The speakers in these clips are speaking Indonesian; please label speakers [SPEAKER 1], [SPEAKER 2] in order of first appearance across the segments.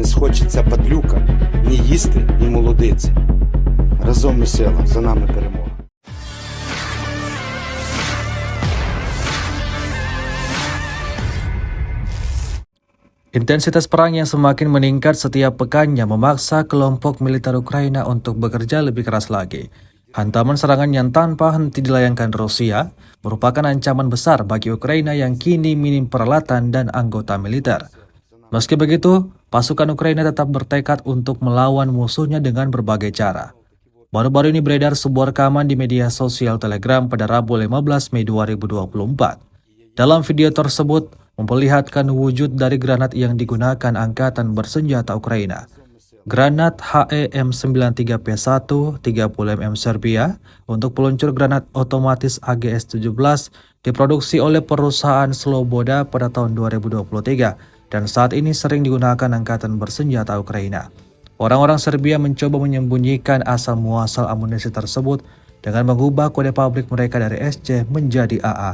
[SPEAKER 1] не схочеться падлюка, ні їсти, ні молодиці. Разом ми сила, за нами перемога.
[SPEAKER 2] Intensitas perang yang semakin meningkat setiap pekannya memaksa kelompok militer Ukraina untuk bekerja lebih keras lagi. Hantaman serangan yang tanpa henti dilayangkan Rusia merupakan ancaman besar bagi Ukraina yang kini minim peralatan dan anggota militer. Meski begitu, pasukan Ukraina tetap bertekad untuk melawan musuhnya dengan berbagai cara. Baru-baru ini beredar sebuah rekaman di media sosial Telegram pada Rabu 15 Mei 2024. Dalam video tersebut, memperlihatkan wujud dari granat yang digunakan Angkatan Bersenjata Ukraina. Granat HE-M93P1 30mm Serbia untuk peluncur granat otomatis AGS-17 diproduksi oleh perusahaan Sloboda pada tahun 2023 dan saat ini sering digunakan Angkatan Bersenjata Ukraina. Orang-orang Serbia mencoba menyembunyikan asal-muasal amunisi tersebut dengan mengubah kode pabrik mereka dari SC menjadi AA.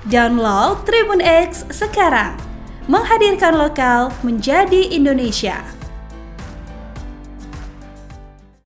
[SPEAKER 3] Download Tribun X sekarang, menghadirkan lokal menjadi Indonesia.